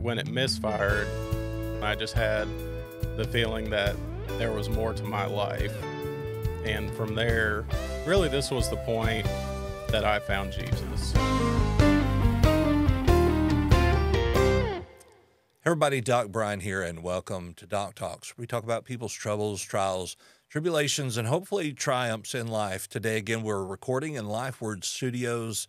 when it misfired, I just had the feeling that there was more to my life. And from there, really, this was the point that I found Jesus. Hey everybody, Doc Brian here, and welcome to Doc Talks. We talk about people's troubles, trials, tribulations, and hopefully triumphs in life. Today, again, we're recording in LifeWord Studios.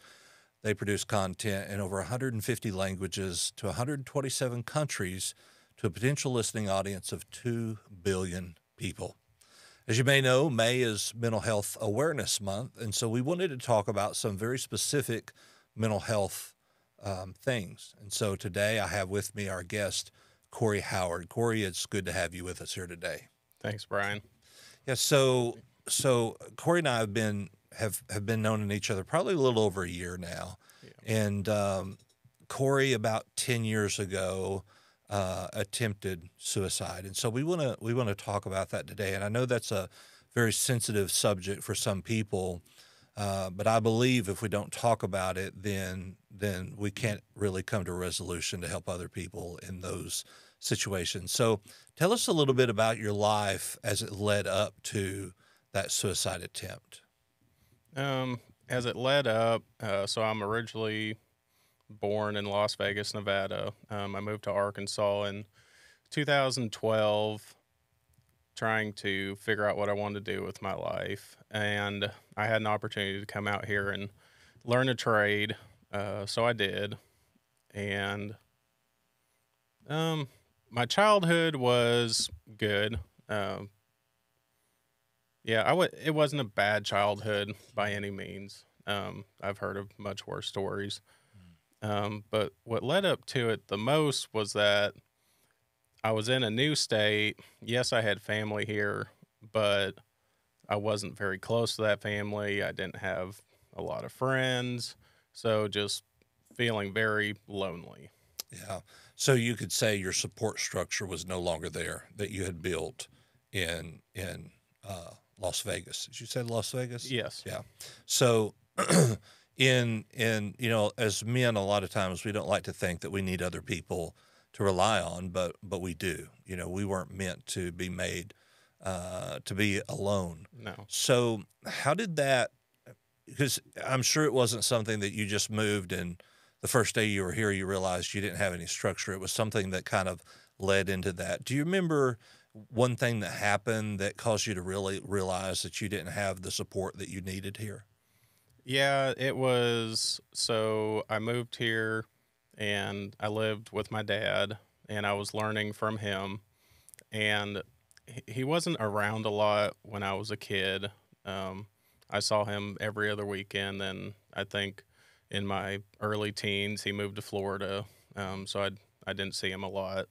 They produce content in over 150 languages to 127 countries to a potential listening audience of 2 billion people. As you may know, May is Mental Health Awareness Month, and so we wanted to talk about some very specific mental health things. And so today I have with me our guest, Cory Howard. Cory, it's good to have you with us here today. Thanks, Brian. Yeah, so Cory and I have been knowing each other probably a little over a year now. Yeah. And Cory, about 10 years ago, attempted suicide. And so we want to talk about that today. And I know that's a very sensitive subject for some people. But I believe if we don't talk about it, then we can't really come to a resolution to help other people in those situations. So tell us a little bit about your life as it led up to that suicide attempt. As it led up, so I'm originally born in Las Vegas, Nevada. I moved to Arkansas in 2012. Trying to figure out what I wanted to do with my life. And I had an opportunity to come out here and learn a trade. So I did. And my childhood was good. It wasn't a bad childhood by any means. I've heard of much worse stories. But what led up to it the most was that I was in a new state. Yes, I had family here, but I wasn't very close to that family. I didn't have a lot of friends, so just feeling very lonely. Yeah. So you could say your support structure was no longer there that you had built in Las Vegas. Did you say Las Vegas? Yes. Yeah. So in as men, a lot of times we don't like to think that we need other people to rely on, but we do. We weren't meant to be made to be alone. No. So how did that, because I'm sure it wasn't something that you just moved and the first day you were here you realized you didn't have any structure. It was something that kind of led into that. Do you remember one thing that happened that caused you to really realize that you didn't have the support that you needed here? Yeah, it was, so I moved here and I lived with my dad, and I was learning from him, and he wasn't around a lot when I was a kid. I saw him every other weekend, and I think in my early teens he moved to Florida, so I didn't see him a lot.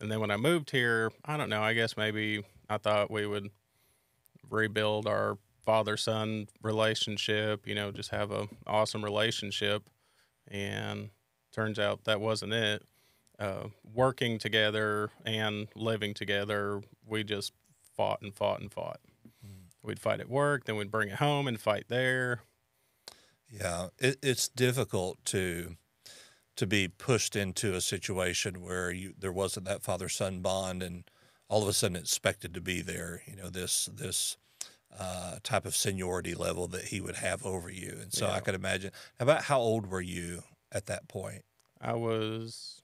And then when I moved here, I don't know, I guess maybe I thought we would rebuild our father-son relationship, just have an awesome relationship, and turns out that wasn't it. Working together and living together, we just fought and fought and fought. We'd fight at work, then we'd bring it home and fight there. Yeah, it's difficult to be pushed into a situation where there wasn't that father-son bond, and all of a sudden expected to be there. This type of seniority level that he would have over you, and so yeah. I could imagine. About how old were you at that point? I was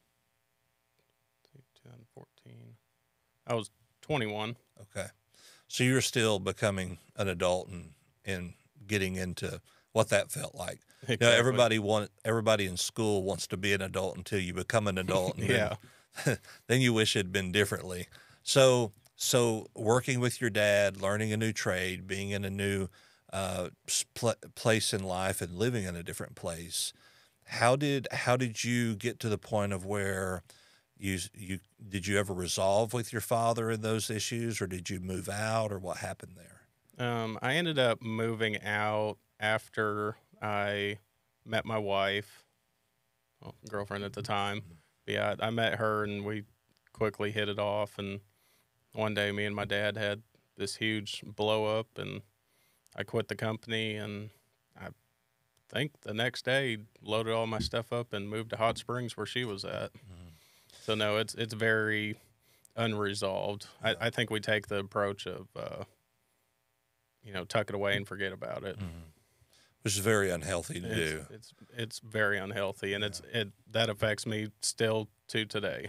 2014. I was 21. Okay. So you were still becoming an adult and getting into what that felt like. Exactly. Everybody in school wants to be an adult until you become an adult. And yeah. Then you wish it had been differently. So working with your dad, learning a new trade, being in a new place in life and living in a different place, how did you get to the point of where did you ever resolve with your father in those issues, or did you move out, or what happened there? I ended up moving out after I met my wife, girlfriend at the time. But yeah, I met her and we quickly hit it off. And one day me and my dad had this huge blow up, and I quit the company, and I think the next day loaded all my stuff up and moved to Hot Springs where she was at. So no, it's very unresolved. Yeah. I think we take the approach of tuck it away and forget about it. Which is very unhealthy to It's do. it's very unhealthy, and it that affects me still to today.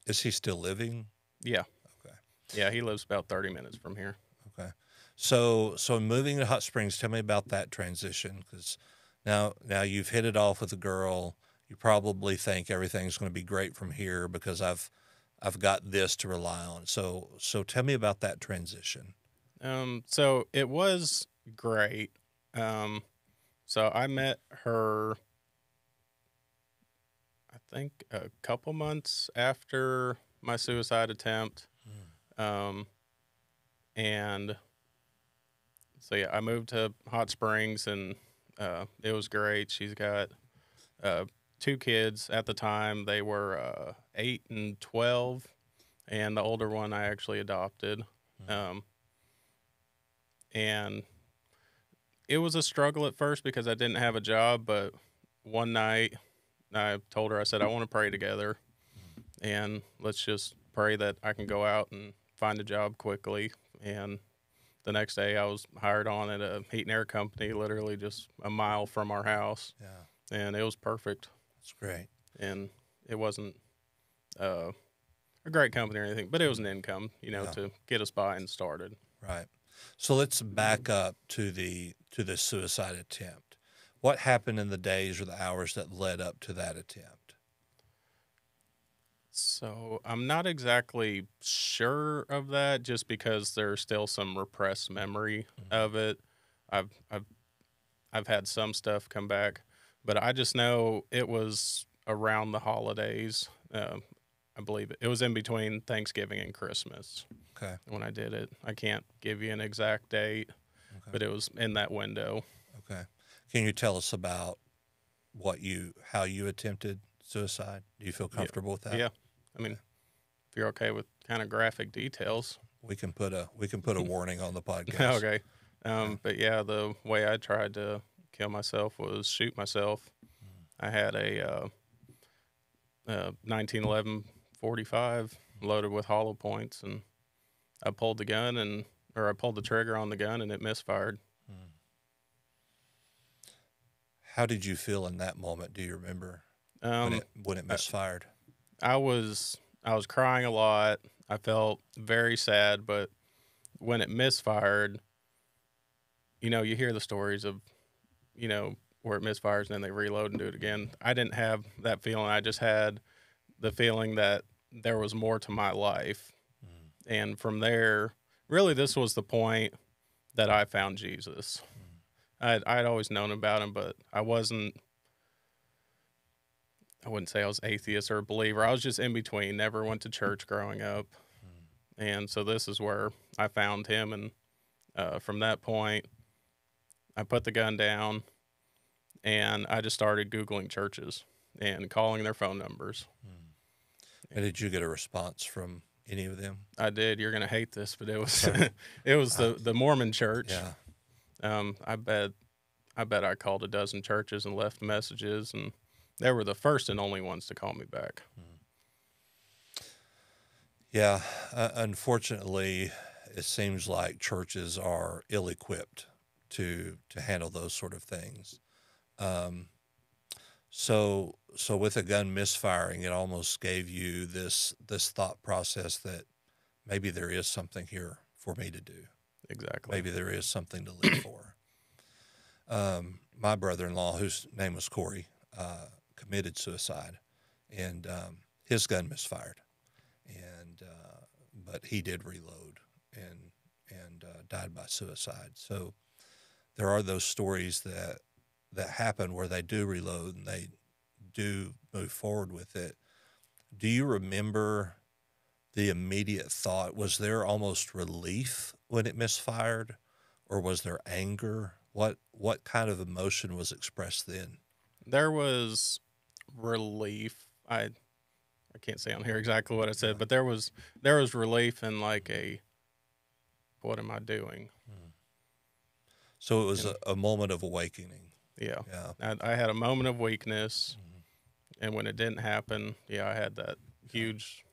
Is he still living? Yeah, Okay. yeah, he lives about 30 minutes from here. Okay. So moving to Hot Springs, tell me about that transition, because now you've hit it off with a girl. You probably think everything's going to be great from here because I've got this to rely on. So tell me about that transition. So it was great. Um, so I met her, I think, a couple months after my suicide attempt. Um, and so yeah, I moved to Hot Springs, and it was great. She's got uh, two kids at the time. They were 8 and 12, and the older one I actually adopted. Um, and it was a struggle at first because I didn't have a job. But one night I told her, I said, I want to pray together, and let's just pray that I can go out and find a job quickly. And the next day I was hired on at a heat and air company, literally just a mile from our house. Yeah, And it was perfect. that's great. And it wasn't a great company or anything, but it was an income, Yeah. to get us by and started. Right. So let's back up to the suicide attempt. What happened in the days or the hours that led up to that attempt? So I'm not exactly sure of that, just because there's still some repressed memory of it. I've I've had some stuff come back, but I just know it was around the holidays. I believe it was in between Thanksgiving and Christmas Okay. when I did it. I can't give you an exact date, Okay. but it was in that window. Okay. Can you tell us about how you attempted suicide? Do you feel comfortable with that? Yeah, I mean, if you're okay with kind of graphic details, We can put a warning on the podcast. okay. But yeah, the way I tried to kill myself was shoot myself. I had a 1911 45 loaded with hollow points, and I pulled the trigger on the gun, and it misfired. How did you feel in that moment? Do you remember when Um, it misfired? I was crying a lot. I felt very sad, but when it misfired, you hear the stories of, where it misfires and then they reload and do it again. I didn't have that feeling. I just had the feeling that there was more to my life. And from there, really, this was the point that I found Jesus. I'd always known about him, but I wouldn't say I was atheist or a believer. I was just in between. Never went to church growing up. And so this is where I found him. And from that point, I put the gun down, and I just started Googling churches and calling their phone numbers. And did you get a response from any of them? I did. You're gonna hate this, but it was it was the Mormon church. Yeah. I bet I called a dozen churches and left messages, and they were the first and only ones to call me back. Yeah. Unfortunately, it seems like churches are ill-equipped to handle those sort of things. So with a gun misfiring, it almost gave you this thought process that maybe there is something here for me to do. Exactly. Maybe there is something to live for. My brother-in-law, whose name was Cory, committed suicide, and his gun misfired, and but he did reload and died by suicide. So there are those stories that happen where they do reload and they do move forward with it. Do you remember the immediate thought? Was there almost relief when it misfired, or was there anger? What kind of emotion was expressed then? There was relief. I can't say on here exactly what I said, but there was relief and like what am I doing? So it was a moment of awakening. Yeah. Yeah. I had a moment of weakness, and when it didn't happen, I had huge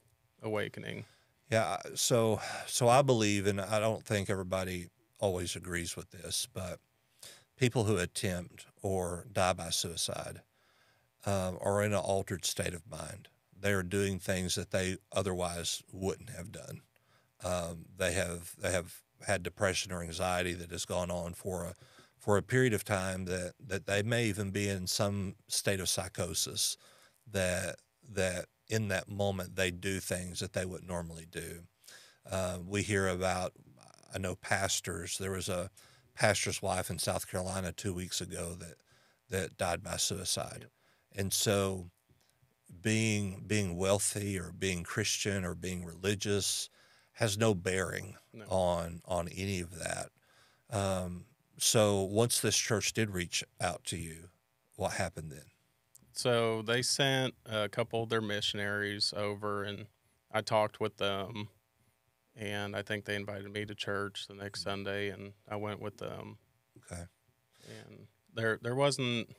awakening. Yeah. So I believe, and I don't think everybody always agrees with this, but people who attempt or die by suicide are in an altered state of mind. They are doing things that they otherwise wouldn't have done. They have had depression or anxiety that has gone on for a period of time that they may even be in some state of psychosis that in that moment they do things that they would normally do. We hear about, I know pastors. There was a pastor's wife in South Carolina 2 weeks ago that died by suicide, and so being wealthy or being Christian or being religious has no bearing No. on any of that. So once this church did reach out to you, what happened then? So they sent a couple of their missionaries over, and I talked with them, and I think they invited me to church the next Sunday, and I went with them. Okay. And there wasn't,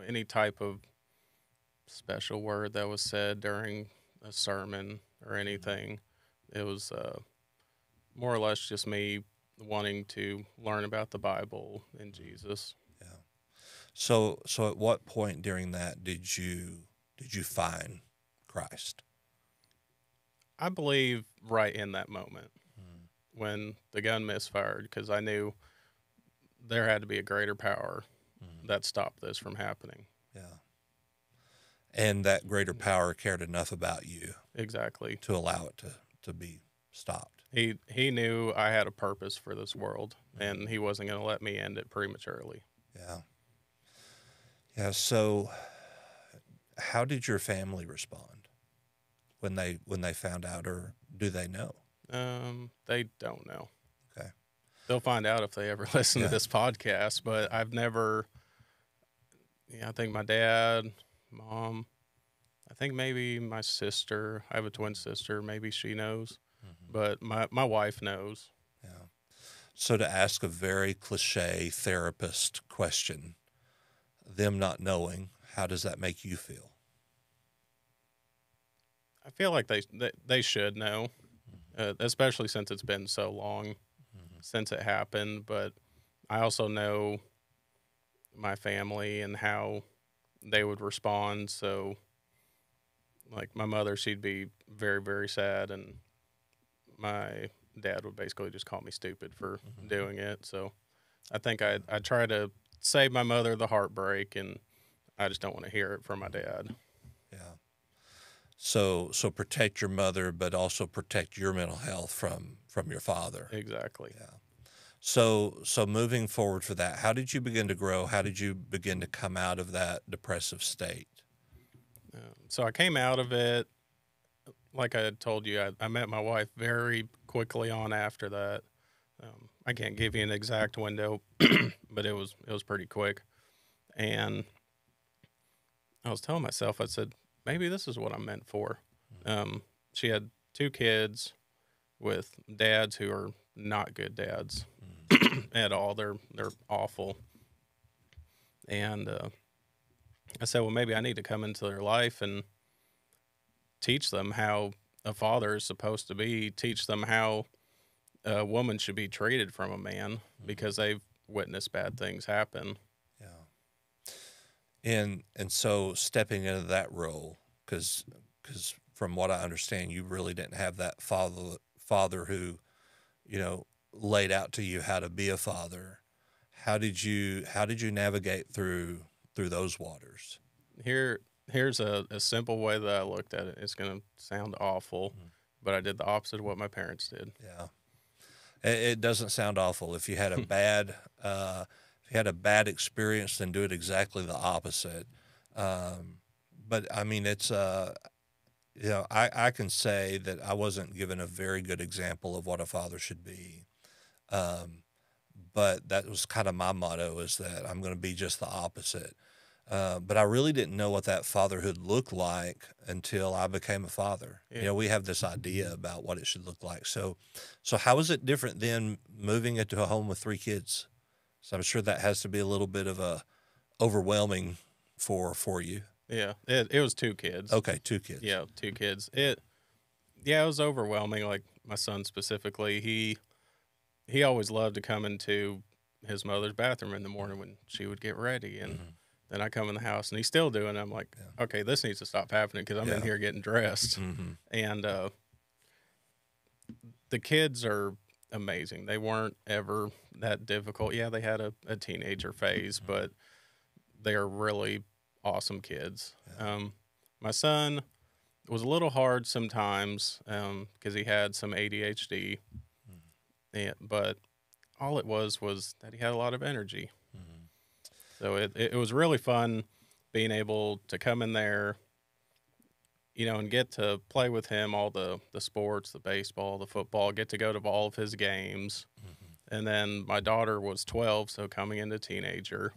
any type of special word that was said during a sermon or anything. It was more or less just me wanting to learn about the Bible and Jesus. Yeah. So at what point during that did you find Christ? I believe right in that moment when the gun misfired, because I knew there had to be a greater power that stopped this from happening. Yeah. And that greater power cared enough about you Exactly. to allow it to be stopped. He knew I had a purpose for this world, and he wasn't going to let me end it prematurely. Yeah. Yeah. So how did your family respond when they found out, or do they know? They don't know. Okay. They'll find out if they ever listen Yeah. to this podcast, but I've never, I think my dad, mom, I think maybe my sister, I have a twin sister, maybe she knows, but my wife knows. Yeah. So to ask a very cliche therapist question, them not knowing, how does that make you feel? I feel like they should know, especially since it's been so long since it happened. But I also know my family and how they would respond. So, like my mother, she'd be very, very sad, and my dad would basically just call me stupid for doing it. So, I think I try to save my mother the heartbreak, and I just don't want to hear it from my dad. Yeah. So protect your mother, but also protect your mental health from your father. Exactly. Yeah. So moving forward for that, how did you begin to grow? How did you begin to come out of that depressive state? So I came out of it, like I had told you, I met my wife very quickly on after that. I can't give you an exact window, but it was pretty quick. And I was telling myself, I said, maybe this is what I'm meant for. She had 2 kids with dads who are not good dads at all. They're awful. And I said, well, maybe I need to come into their life and teach them how a father is supposed to be, teach them how a woman should be treated from a man, because they've witnessed bad things happen. Yeah. And so stepping into that role, because from what I understand, you really didn't have that father who, laid out to you how to be a father. How did you navigate through those waters? Here's a simple way that I looked at it. It's going to sound awful, but I did the opposite of what my parents did. Yeah. It doesn't sound awful. If you had a bad experience, then do it exactly the opposite. But I mean, it's I can say that I wasn't given a very good example of what a father should be. But that was kind of my motto, is that I'm going to be just the opposite. But I really didn't know what that fatherhood looked like until I became a father. Yeah. We have this idea about what it should look like. So how is it different than moving into a home with 3 kids? So I'm sure that has to be a little bit of a overwhelming for you. Yeah, it was 2 kids. Okay, 2 kids. Yeah, 2 kids. It was overwhelming, like, my son specifically, he always loved to come into his mother's bathroom in the morning when she would get ready, and Mhm. then I come in the house, and he's still doing it. I'm like, Yeah. "Okay, this needs to stop happening because 'cause I'm in Yeah. here getting dressed." Mhm. And, the kids are amazing. They weren't ever that difficult. Yeah, they had a teenager phase, Mhm. but they're really awesome kids. Yeah. My son was a little hard sometimes, because he had some ADHD, Mhm. but all it was that he had a lot of energy. Mhm. So it was really fun being able to come in there, and get to play with him all the sports, the baseball, the football, get to go to all of his games. Mhm. And then my daughter was 12, so coming into teenager,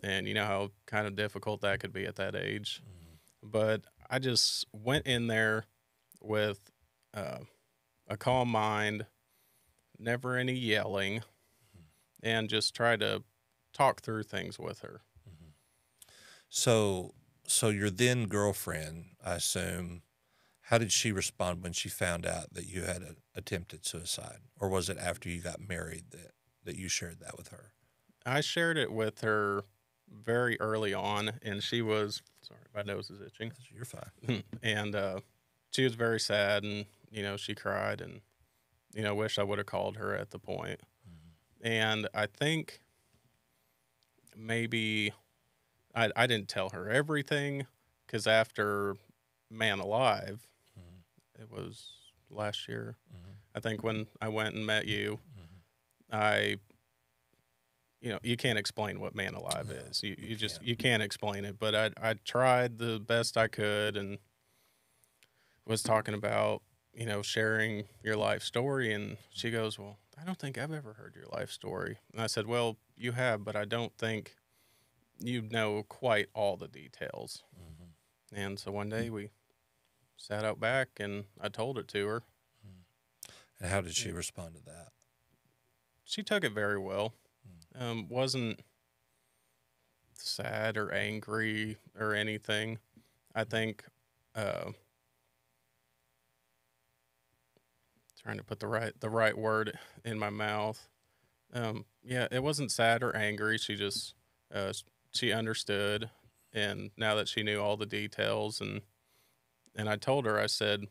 and you know how kind of difficult that could be at that age. Mhm. But I just went in there with uh, a calm mind, never any yelling, and just try to talk through things with her. Mhm. So, so your then girlfriend, I assume, how did she respond when she found out that you had attempted suicide, or was it after you got married that you shared that with her? I shared it with her very early on, and she was sorry, my nose is itching, You're fine. and she was very sad, and she cried, and wish I would have called her at the point. Mhm. And I think maybe I didn't tell her everything because after Man Alive, Mhm. it was last year. Mhm. I think when I went and met you, Mhm. I you can't explain what Man Alive No, is. You you you just can't. you can't explain it. But I tried the best I could and was talking about sharing your life story, and she goes, "Well, I don't think I've ever heard your life story." And I said, "Well, you have, but I don't think you know quite all the details." Mhm. And so one day we sat out back and I told it to her. Mhm. And how did she And respond to that? she took it very well. Mm. Wasn't sad or angry or anything. I think uh, trying to put the right word in my mouth. Yeah, it wasn't sad or angry. She just she understood, and now that she knew all the details, and I told her, I said,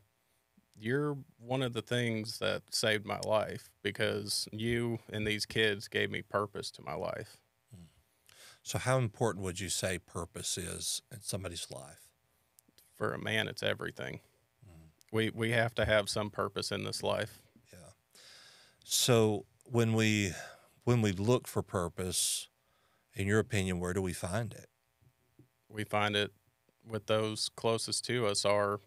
"You're one of the things that saved my life because you and these kids gave me purpose to my life." Mm. So, how important would you say purpose is in somebody's life? For a man, it's everything. Mm. We have to have some purpose in this life. Yeah. So, when we look for purpose, in your opinion, where do we find it? We find it with those closest to us, our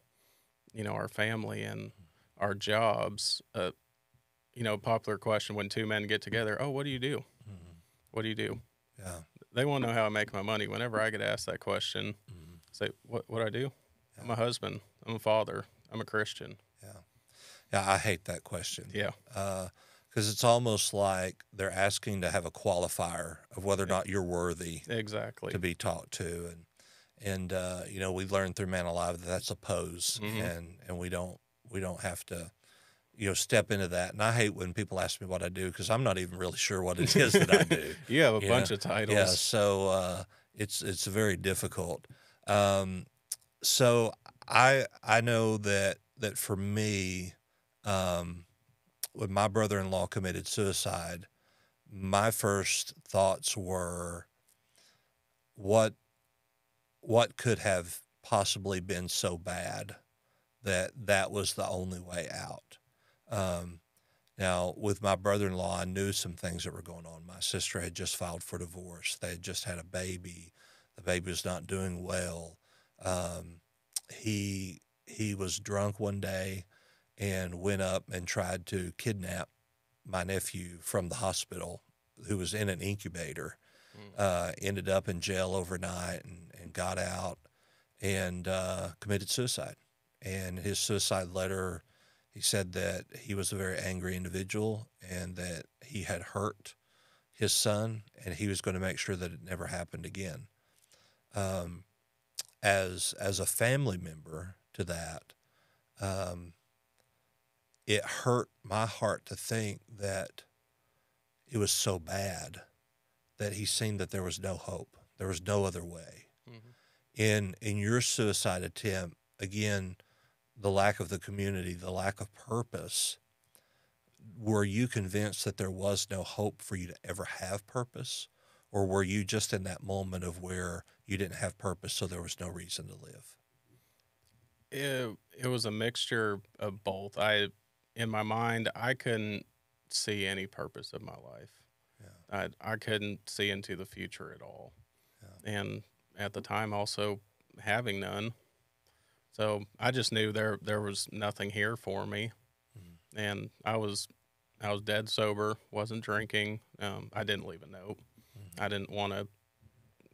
family and our jobs. Popular question when two men get together, "Oh, what do you do? Mhm. What do you do?" Yeah. They want to know how I make my money. Whenever I get asked that question, Mhm. I say, "What I do? I'm Yeah. a husband. I'm a father. I'm a Christian." Yeah. Yeah. I hate that question Yeah, because it's almost like they're asking to have a qualifier of whether or e- not you're worthy to exactly. be talked to, and we learned through Man Alive that that's a pose, Hmm. and we don't have to step into that. And I hate when people ask me what I do because I'm not even really sure what it is that I do. You have a You know, bunch of yeah. titles. So it's very difficult. Um, so I know that for me, um, when my brother-in-law committed suicide, my first thoughts were what what could have possibly been so bad that that was the only way out. Um, Now, with my brother-in-law, I knew some things that were going on. My sister had just filed for divorce. They had just had a baby. The baby was not doing well. Um, he was drunk one day and went up and tried to kidnap my nephew from the hospital, who was in an incubator. Mm. Ended up in jail overnight and got out and committed suicide. And his suicide letter, he said that he was a very angry individual and that he had hurt his son and he was going to make sure that it never happened again. Um, as a family member to that, um, it hurt my heart to think that it was so bad that he seen that there was no hope. There was no other way. Hmm. In your suicide attempt, again, the lack of the community, the lack of purpose, were you convinced that there was no hope for you to ever have purpose? Or were you just in that moment of where you didn't have purpose, so there was no reason to live? It was a mixture of both. In my mind, I couldn't see any purpose of my life. Yeah, I couldn't see into the future at all, yeah. and at the time, also having none. So I just knew there was nothing here for me, Mhm, and I was dead sober, wasn't drinking. I didn't leave a note. mhm, I didn't want to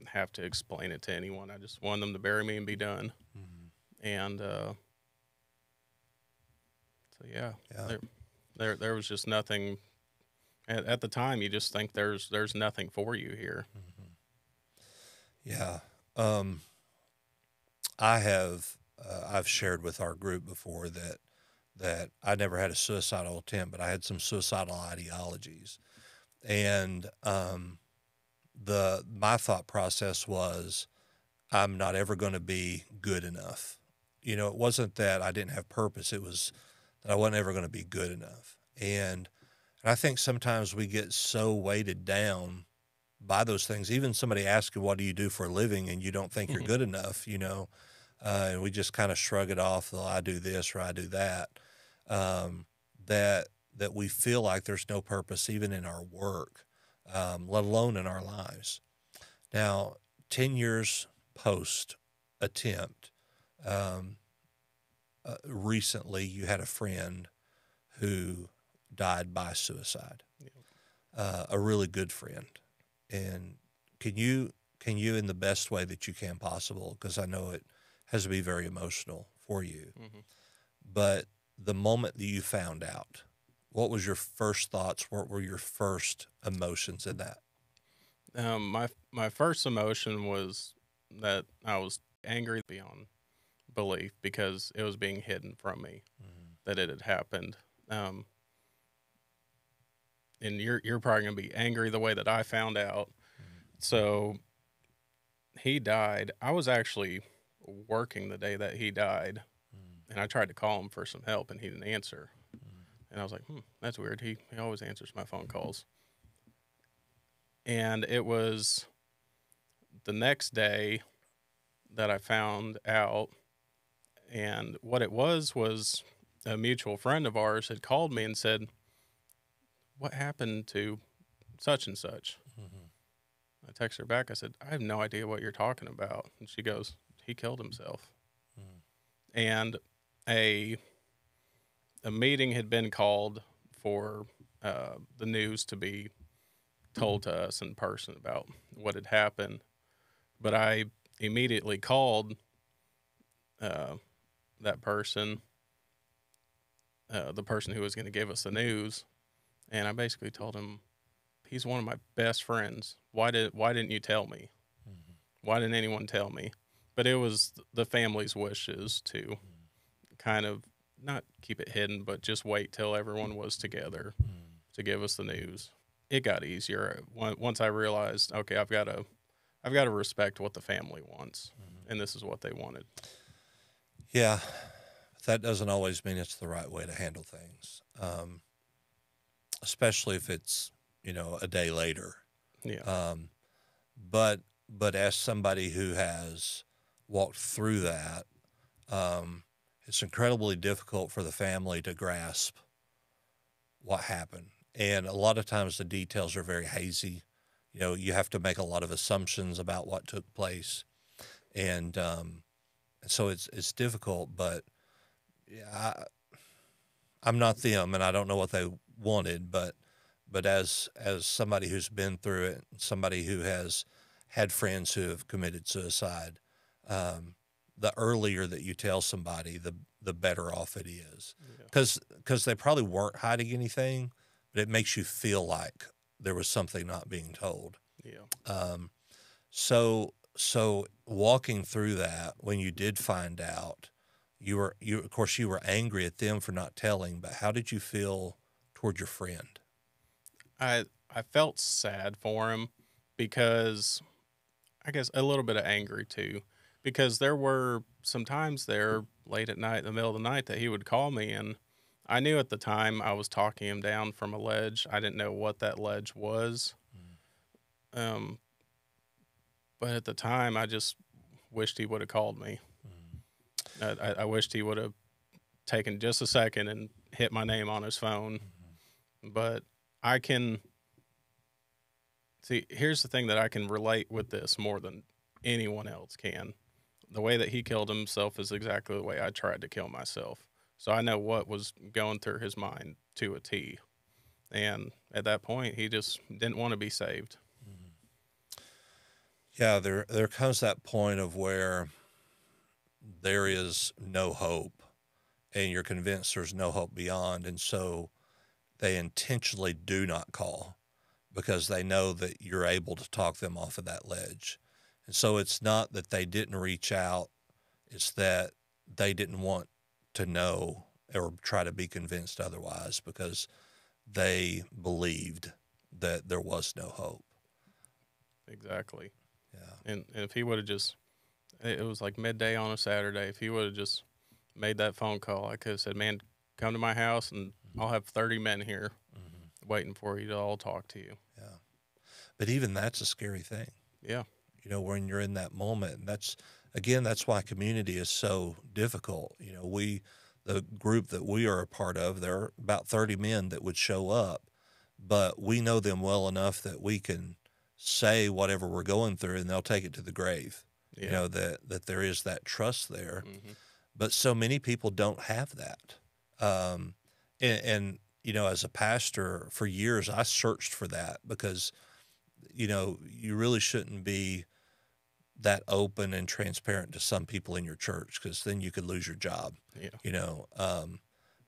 have to explain it to anyone. I just wanted them to bury me and be done. mhm. And so yeah, Yeah. there was just nothing at the time. You just think there's nothing for you here. Mhm. Yeah. Um, I have I've shared with our group before that I never had a suicidal attempt, but I had some suicidal ideologies, and the my thought process was I'm not ever going to be good enough. You know, it wasn't that I didn't have purpose; it was that I wasn't ever going to be good enough, and I think sometimes we get so weighted down by those things. Even somebody asks you, "What do you do for a living?" and you don't think you're good enough, and we just kind of shrug it off. Well, I do this or I do that. Um, that we feel like there's no purpose even in our work, let alone in our lives. Now, 10 years post attempt, um, recently you had a friend who died by suicide, Yeah. a really good friend. And can you in the best way that you can possible, because I know it has to be very emotional for you, Hmm. but the moment that you found out, what was your first thoughts? What were your first emotions in that? My first emotion was that I was angry beyond belief because it was being hidden from me Mhm. that it had happened. Um, and you're probably gonna be angry the way that I found out. So he died. I was actually working the day that he died, Mhm. and I tried to call him for some help, and he didn't answer. Mhm. And I was like, that's weird. He always answers my phone calls. And it was the next day that I found out, and what it was a mutual friend of ours had called me and said, "What happened to such and such?" Mhm. I texted her back. I said, "I have no idea what you're talking about." And she goes, "He killed himself." Mhm. And a a meeting had been called for the news to be told to us in person about what had happened. But I immediately called uh, that person, the person who was going to give us the news, and I basically told him, "He's one of my best friends. Why didn't you tell me? Mhm. Why didn't anyone tell me?" But it was the family's wishes to kind of not keep it hidden, but just wait till everyone was together Mhm. to give us the news. It got easier once I realized, okay, I've got to respect what the family wants, Mhm. and this is what they wanted. Yeah, that doesn't always mean it's the right way to handle things, especially if it's a day later. Yeah. Um, but but as somebody who has walked through that, um, it's incredibly difficult for the family to grasp what happened, and a lot of times the details are very hazy. You have to make a lot of assumptions about what took place, and so it's difficult. But yeah, I'm not them, and I don't know what they wanted, but as somebody who's been through it, somebody who has had friends who have committed suicide, um, the earlier that you tell somebody, the better off it is, Yeah. because they probably weren't hiding anything, but it makes you feel like there was something not being told. Yeah. Um, so. So walking through that, when you did find out, of course you were angry at them for not telling, but how did you feel toward your friend? I felt sad for him because I guess a little bit of angry too, because there were some times there late at night, in the middle of the night, that he would call me, and I knew at the time I was talking him down from a ledge. I didn't know what that ledge was, um, but at the time, I just wished he would have called me. I wished he would have taken just a second and hit my name on his phone. But I can see. Here's the thing that I can relate with this more than anyone else can. The way that he killed himself is exactly the way I tried to kill myself. So I know what was going through his mind to a T. And at that point, he just didn't want to be saved. Yeah, there comes that point of where there is no hope, and you're convinced there's no hope beyond, and so they intentionally do not call because they know that you're able to talk them off of that ledge. And so it's not that they didn't reach out, it's that they didn't want to know or try to be convinced otherwise because they believed that there was no hope. Exactly. Yeah. And if he would have just, it was like midday on a Saturday, if he would have just made that phone call, I could have said, man, come to my house and I'll have 30 men here waiting for you to all talk to you. Yeah. But even that's a scary thing. Yeah. You know, when you're in that moment. And that's why community is so difficult. You know, the group that we are a part of, there are about 30 men that would show up, but we know them well enough that we can say whatever we're going through and they'll take it to the grave. Yeah. You know, that there is that trust there. But so many people don't have that. And, you know, as a pastor for years, I searched for that because, you know, you really shouldn't be that open and transparent to some people in your church because then you could lose your job. Yeah. You know,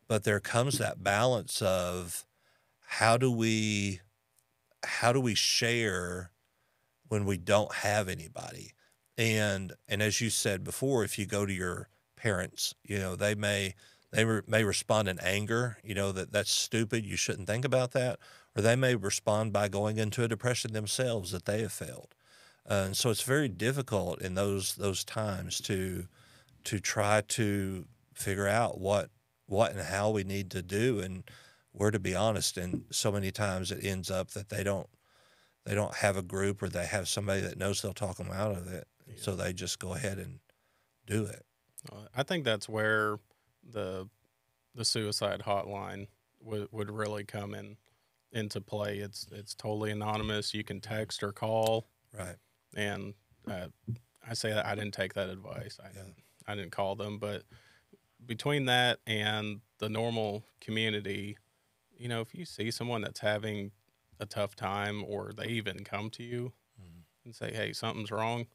but there comes that balance of how do we share when we don't have anybody? And as you said before, if you go to your parents, you know, they may respond in anger, you know, that's stupid, you shouldn't think about that, or they may respond by going into a depression themselves that they have failed. And so it's very difficult in those times to try to figure out what and how we need to do and where to be honest. And so many times it ends up that they don't have a group or they have somebody that knows they'll talk them out of it. Yeah. So they just go ahead and do it. I think that's where the suicide hotline would really come into play. It's totally anonymous. You can text or call. Right. And I say that I didn't take that advice. I didn't call them, but between that and the normal community, you know, if you see someone that's having a tough time or they even come to you and say, "Hey, something's wrong,"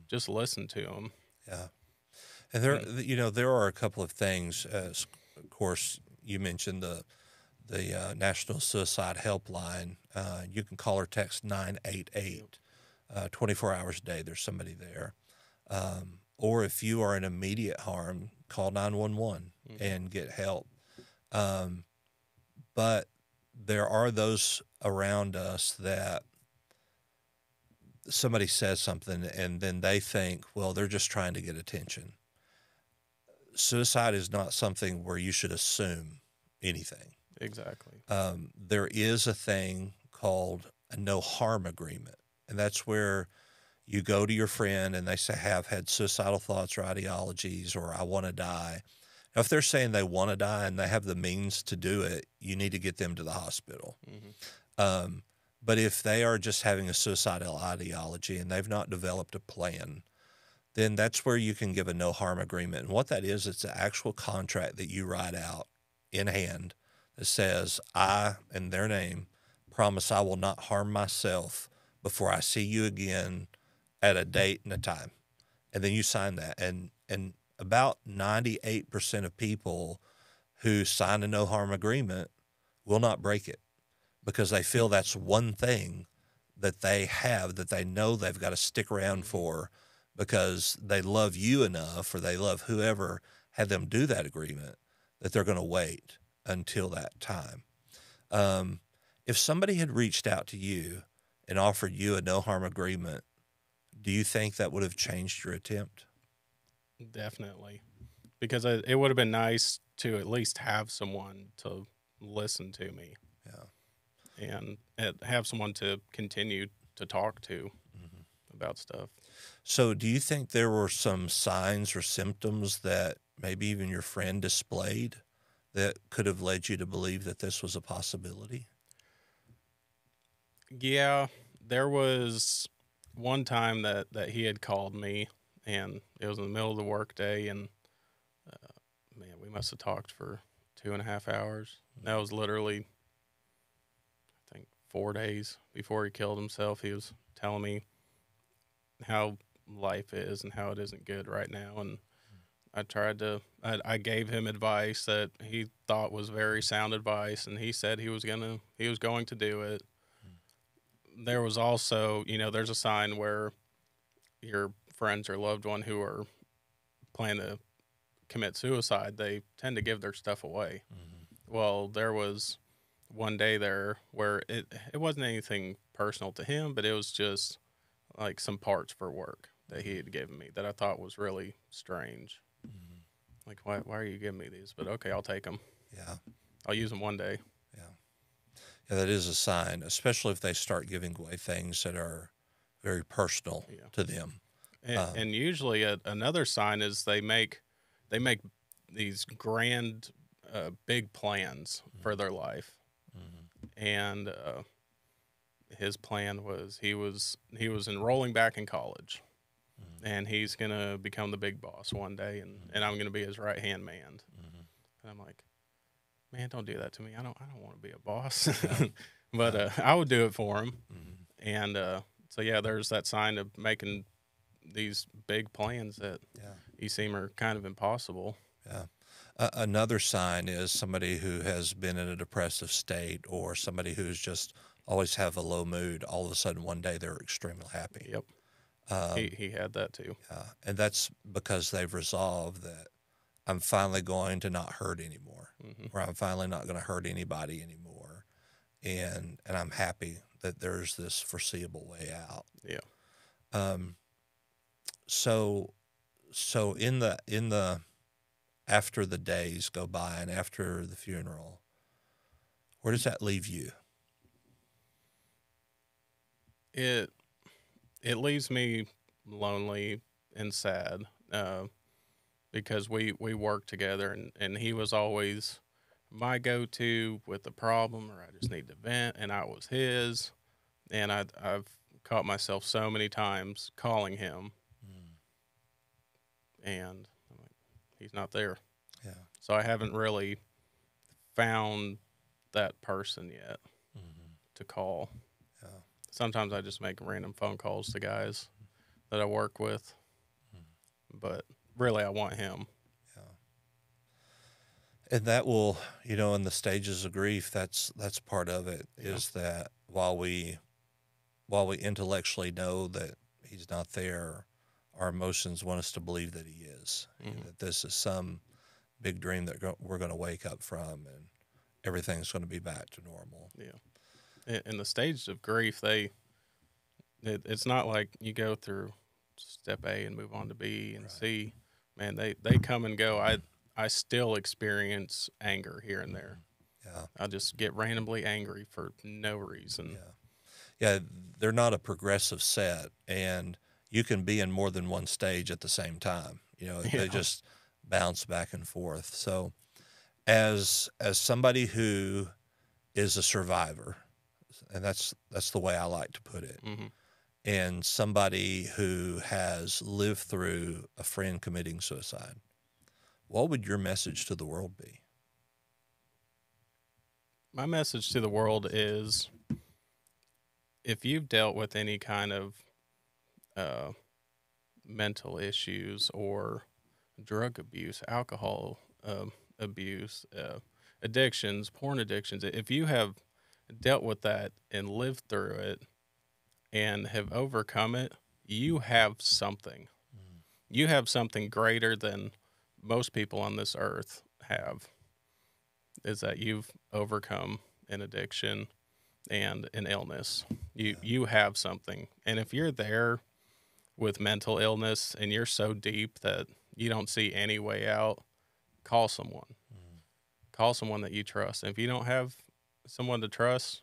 just listen to them. Yeah. And there are a couple of things. Of course, you mentioned the National Suicide Helpline. You can call or text 988. 24 hours a day, there's somebody there. Or if you are in immediate harm, call 911 and get help. But there are those around us that somebody says something and then they think, well, they're just trying to get attention. Suicide is not something where you should assume anything. Exactly. There is a thing called a no harm agreement. And that's where you go to your friend and they say, have had suicidal thoughts or ideologies, or I want to die. Now, if they're saying they want to die and they have the means to do it, you need to get them to the hospital. But if they are just having a suicidal ideology and they've not developed a plan, then that's where you can give a no harm agreement. And what that is, it's an actual contract that you write out in hand that says, I, in their name, promise I will not harm myself before I see you again at a date and a time. And then you sign that. And about 98% of people who sign a no harm agreement will not break it because they feel that's one thing that they have that they know they've got to stick around for because they love you enough or they love whoever had them do that agreement that they're going to wait until that time. If somebody had reached out to you and offered you a no harm agreement, do you think that would have changed your attempt? Definitely, because it would have been nice to at least have someone to listen to me Yeah. and have someone to continue to talk to about stuff. So, do you think there were some signs or symptoms that maybe even your friend displayed that could have led you to believe that this was a possibility? Yeah, there was one time that he had called me, and it was in the middle of the workday, and man, we must have talked for 2.5 hours. That was literally, I think, 4 days before he killed himself. He was telling me how life is and how it isn't good right now, and I gave him advice that he thought was very sound advice, and he said he was going to do it. There was also, there's a sign where your friends or loved one who are planning to commit suicide, they tend to give their stuff away. Well, there was one day there where it wasn't anything personal to him, but it was just like some parts for work that he had given me that I thought was really strange. Like, why are you giving me these? But okay, I'll take them. Yeah. I'll use them one day. Yeah. Yeah, that is a sign, especially if they start giving away things that are very personal Yeah. to them. And usually another sign is they make these grand, big plans for their life. And his plan was he was enrolling back in college, and he's gonna become the big boss one day, and I'm gonna be his right hand man. And I'm like, man, don't do that to me. I don't want to be a boss. But I would do it for him. And so yeah, there's that sign of making these big plans that you seem are kind of impossible. Yeah. Another sign is somebody who has been in a depressive state or somebody who's just always have a low mood. All of a sudden, one day they're extremely happy. Yep. He had that too. And that's because they've resolved that I'm finally going to not hurt anymore, or I'm finally not going to hurt anybody anymore, and I'm happy that there's this foreseeable way out. Yeah. So in the after the days go by and after the funeral, where does that leave you? It leaves me lonely and sad, because we worked together, and he was always my go-to with the problem, or I just need to vent, and I was his. And I've caught myself so many times calling him, and I'm like, he's not there. Yeah. So I haven't really found that person yet to call. Yeah. Sometimes I just make random phone calls to guys that I work with, but really I want him. And that will, in the stages of grief, that's part of it. Is that while we intellectually know that he's not there, our emotions want us to believe that he is, that this is some big dream that we're going to wake up from, and everything's going to be back to normal. Yeah. In the stages of grief, it's not like you go through step A and move on to B and C. Man, they come and go. I still experience anger here and there. Yeah. I just get randomly angry for no reason. Yeah, they're not a progressive set, and you can be in more than one stage at the same time. They just bounce back and forth. So as somebody who is a survivor, and that's the way I like to put it, and somebody who has lived through a friend committing suicide, what would your message to the world be? My message to the world is, if you've dealt with any kind of mental issues or drug abuse, alcohol abuse, addictions, porn addictions, if you have dealt with that and lived through it, and have overcome it, you have something. You have something greater than most people on this earth have, is that you've overcome an addiction and an illness. You have something. And if you're there with mental illness and you're so deep that you don't see any way out, call someone. Call someone that you trust. And if you don't have someone to trust,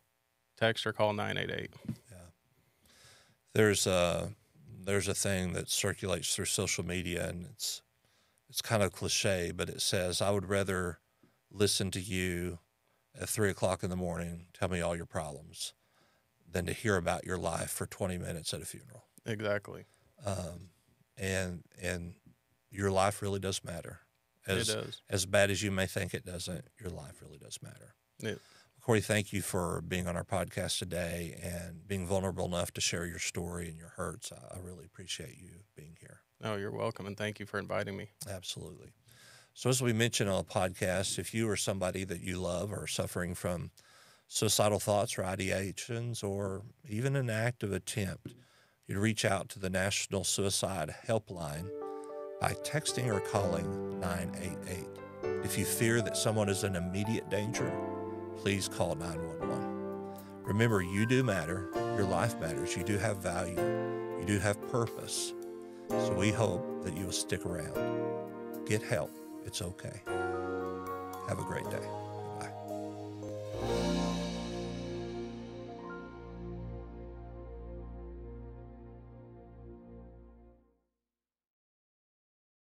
text or call 988. Yeah. There's a thing that circulates through social media, and it's kind of cliche, but it says, I would rather listen to you at 3:00 in the morning tell me all your problems than to hear about your life for 20 minutes at a funeral. Exactly. And your life really does matter. It does. As bad as you may think it doesn't, your life really does matter. Cory, thank you for being on our podcast today and being vulnerable enough to share your story and your hurts. I really appreciate you being here. Oh, you're welcome, and thank you for inviting me. Absolutely. So as we mentioned on the podcast, if you or somebody that you love are suffering from suicidal thoughts or ideations or even an active attempt, you'd reach out to the National Suicide Helpline by texting or calling 988. If you fear that someone is in immediate danger, please call 911. Remember, you do matter. Your life matters. You do have value. You do have purpose. So we hope that you will stick around. Get help. It's okay. Have a great day.